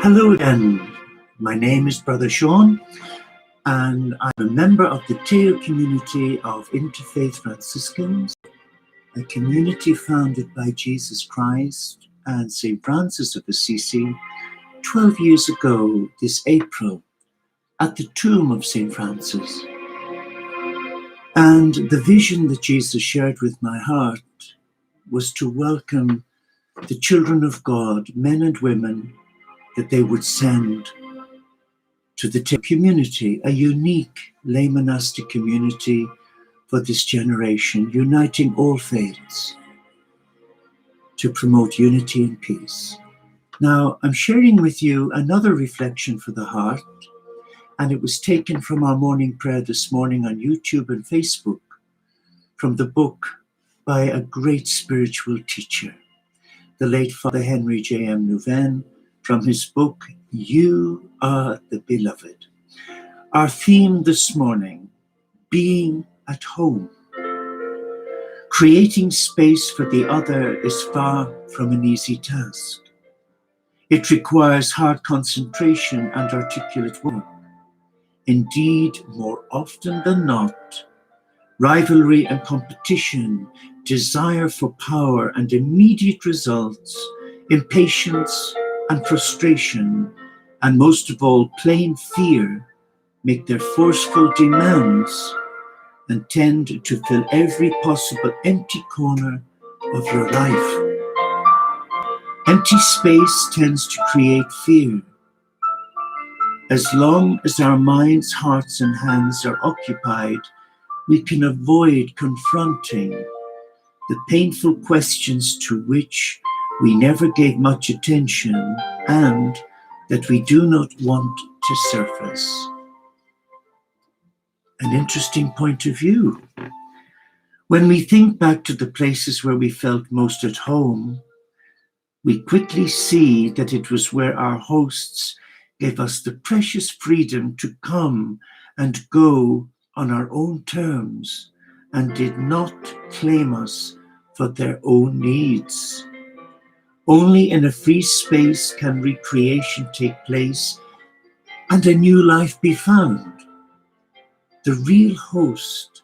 Hello again. My name is Brother Sean, and I'm a member of the Teo community of Interfaith Franciscans, a community founded by Jesus Christ and St. Francis of Assisi 12 years ago this April at the tomb of St. Francis. And the vision that Jesus shared with my heart was to welcome the children of God, men and women, that they would send to the community, a unique lay monastic community for this generation, uniting all faiths to promote unity and peace. Now, I'm sharing with you another reflection for the heart, and it was taken from our morning prayer this morning on YouTube and Facebook, from the book by a great spiritual teacher, the late Father Henry J.M. Nouven, from his book, You Are the Beloved. Our theme this morning, being at home. Creating space for the other is far from an easy task. It requires hard concentration and articulate work. Indeed, more often than not, rivalry and competition, desire for power and immediate results, impatience and frustration, and most of all, plain fear, make their forceful demands and tend to fill every possible empty corner of your life. Empty space tends to create fear. As long as our minds, hearts, and hands are occupied, we can avoid confronting the painful questions to which we never gave much attention and that we do not want to surface. An interesting point of view. When we think back to the places where we felt most at home, we quickly see that it was where our hosts gave us the precious freedom to come and go on our own terms and did not claim us for their own needs. Only in a free space can recreation take place and a new life be found. The real host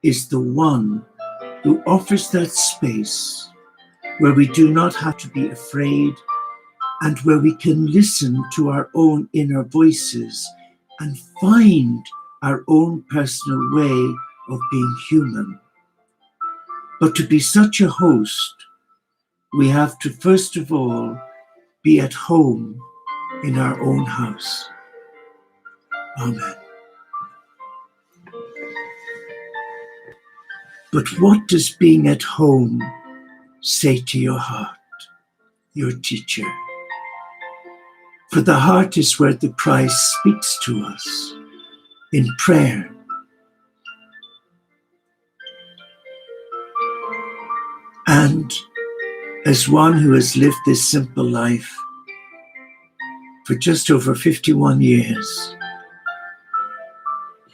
is the one who offers that space where we do not have to be afraid and where we can listen to our own inner voices and find our own personal way of being human. But to be such a host, we have to first of all be at home in our own house. Amen. But what does being at home say to your heart, your teacher? For the heart is where the Christ speaks to us in prayer. And as one who has lived this simple life for just over 51 years,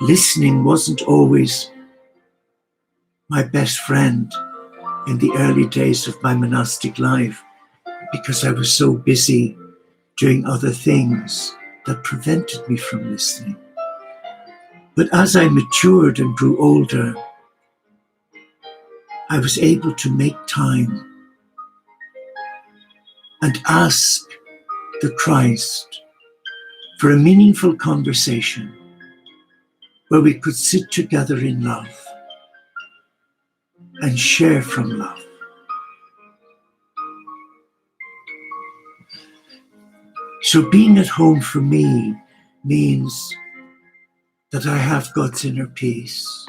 listening wasn't always my best friend in the early days of my monastic life because I was so busy doing other things that prevented me from listening. But as I matured and grew older, I was able to make time and ask the Christ for a meaningful conversation where we could sit together in love and share from love. So being at home for me means that I have God's inner peace,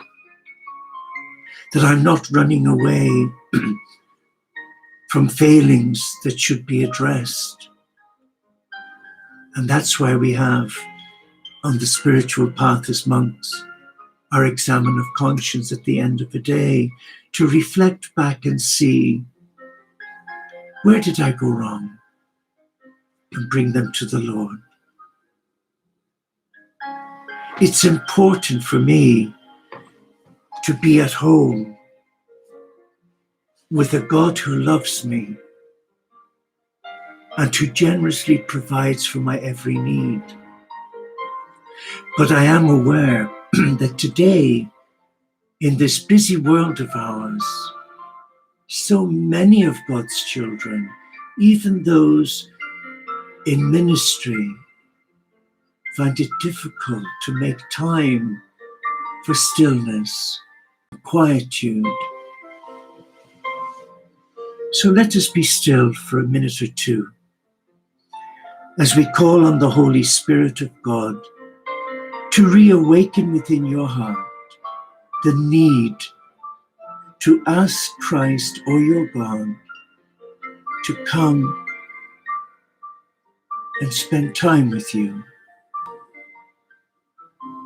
that I'm not running away from failings that should be addressed. And that's why we have on the spiritual path as monks our examen of conscience at the end of the day, to reflect back and see, where did I go wrong? And bring them to the Lord. It's important for me to be at home with a God who loves me and who generously provides for my every need. But I am aware that today, in this busy world of ours, so many of God's children, even those in ministry, find it difficult to make time for stillness, quietude. So let us be still for a minute or two as we call on the Holy Spirit of God to reawaken within your heart the need to ask Christ or your God to come and spend time with you.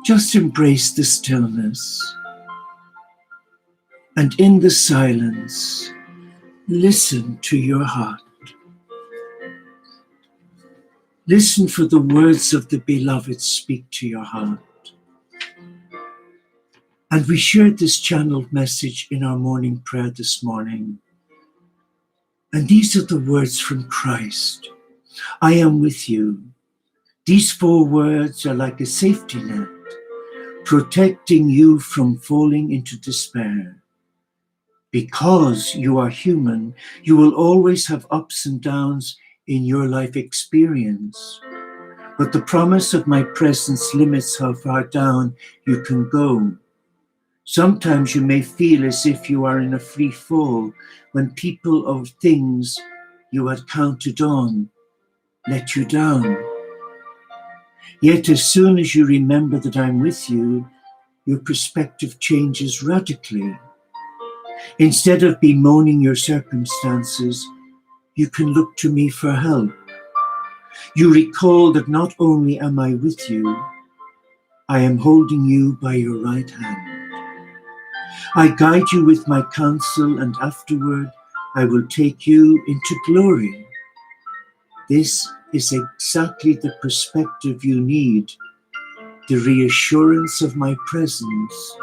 Just embrace the stillness, and in the silence, listen to your heart. Listen for the words of the beloved speak to your heart. And we shared this channeled message in our morning prayer this morning. And these are the words from Christ. I am with you. These 4 words are like a safety net, protecting you from falling into despair. Because you are human, you will always have ups and downs in your life experience. But the promise of my presence limits how far down you can go. Sometimes you may feel as if you are in a free fall when people or things you had counted on let you down. Yet as soon as you remember that I'm with you, your perspective changes radically. Instead of bemoaning your circumstances, you can look to me for help. You recall that not only am I with you, I am holding you by your right hand. I guide you with my counsel, and afterward I will take you into glory. This is exactly the perspective you need, the reassurance of my presence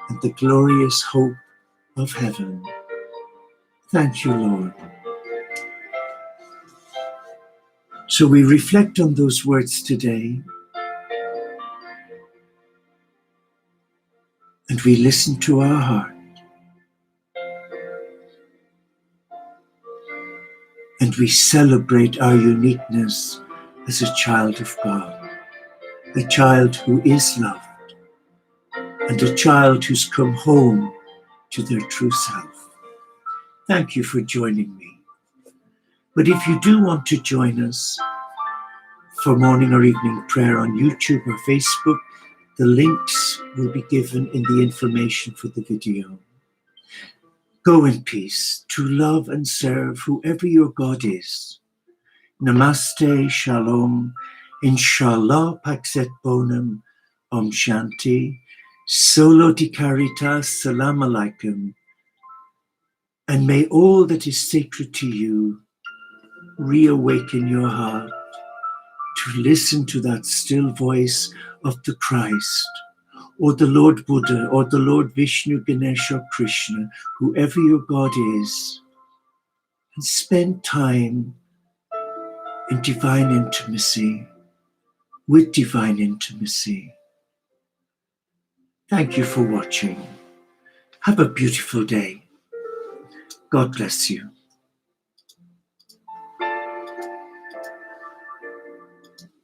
and the glorious hope of heaven. Thank you, Lord. So we reflect on those words today, and we listen to our heart, and we celebrate our uniqueness as a child of God, a child who is loved, and a child who's come home to their true self. Thank you for joining me. But if you do want to join us for morning or evening prayer on YouTube or Facebook, the links will be given in the information for the video. Go in peace to love and serve whoever your God is. Namaste, Shalom, Inshallah, Paxet Bonum, Om Shanti, Solo di Caritas, Salam Alaikum, and may all that is sacred to you reawaken your heart to listen to that still voice of the Christ, or the Lord Buddha, or the Lord Vishnu, Ganesh, or Krishna, whoever your God is, and spend time in divine intimacy, with divine intimacy. Thank you for watching. Have a beautiful day. God bless you.